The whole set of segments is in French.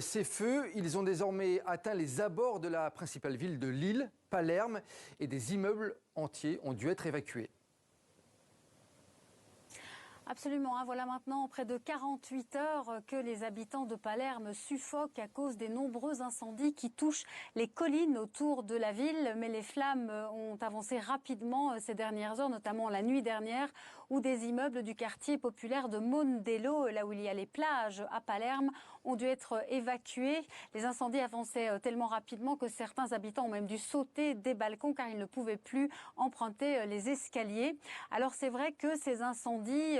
Ces feux, ils ont désormais atteint les abords de la principale ville de l'île, Palerme, et des immeubles entiers ont dû être évacués. Absolument. Voilà maintenant près de 48 heures que les habitants de Palerme suffoquent à cause des nombreux incendies qui touchent les collines autour de la ville. Mais les flammes ont avancé rapidement ces dernières heures, notamment la nuit dernière, où des immeubles du quartier populaire de Mondello, là où il y a les plages à Palerme, ont dû être évacués. Les incendies avançaient tellement rapidement que certains habitants ont même dû sauter des balcons car ils ne pouvaient plus emprunter les escaliers. Alors c'est vrai que ces incendies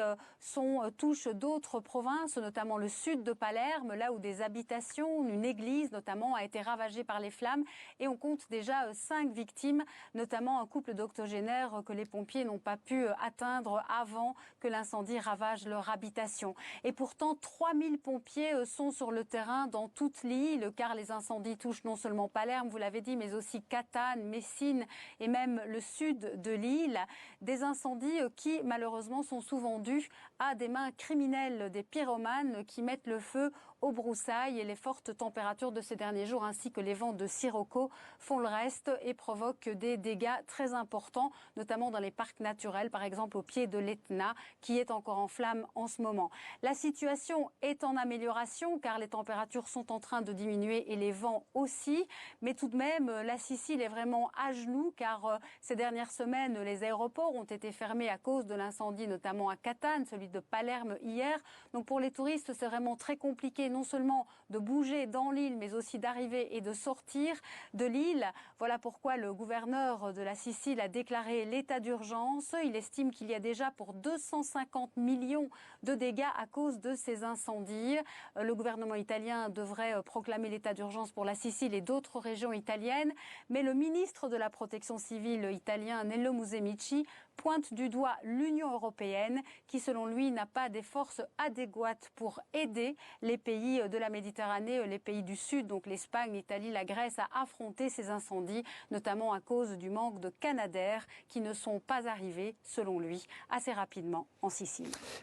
touchent d'autres provinces, notamment le sud de Palerme, là où des habitations, une église notamment, a été ravagée par les flammes. Et on compte déjà 5 victimes, notamment un couple d'octogénaires que les pompiers n'ont pas pu atteindre avant que l'incendie ravage leur habitation. Et pourtant, 3000 pompiers sont sur le terrain dans toute l'île, car les incendies touchent non seulement Palerme, vous l'avez dit, mais aussi Catane, Messine et même le sud de l'île. Des incendies qui, malheureusement, sont souvent dus à des mains criminelles, des pyromanes qui mettent le feu aux broussailles, et les fortes températures de ces derniers jours ainsi que les vents de sirocco font le reste et provoquent des dégâts très importants, notamment dans les parcs naturels, par exemple au pied de l'Etna qui est encore en flammes en ce moment. La situation est en amélioration car les températures sont en train de diminuer et les vents aussi, mais tout de même la Sicile est vraiment à genoux car ces dernières semaines les aéroports ont été fermés à cause de l'incendie, notamment à Catane, celui de Palerme hier. Donc pour les touristes, c'est vraiment très compliqué non seulement de bouger dans l'île, mais aussi d'arriver et de sortir de l'île. Voilà pourquoi le gouverneur de la Sicile a déclaré l'état d'urgence. Il estime qu'il y a déjà pour 250 millions de dégâts à cause de ces incendies. Le gouvernement italien devrait proclamer l'état d'urgence pour la Sicile et d'autres régions italiennes. Mais le ministre de la Protection civile italien, Nello Musumeci, pointe du doigt l'Union européenne qui, selon lui, n'a pas des forces adéquates pour aider les pays de la Méditerranée, les pays du Sud, donc l'Espagne, l'Italie, la Grèce, à affronter ces incendies, notamment à cause du manque de Canadair qui ne sont pas arrivés, selon lui, assez rapidement en Sicile.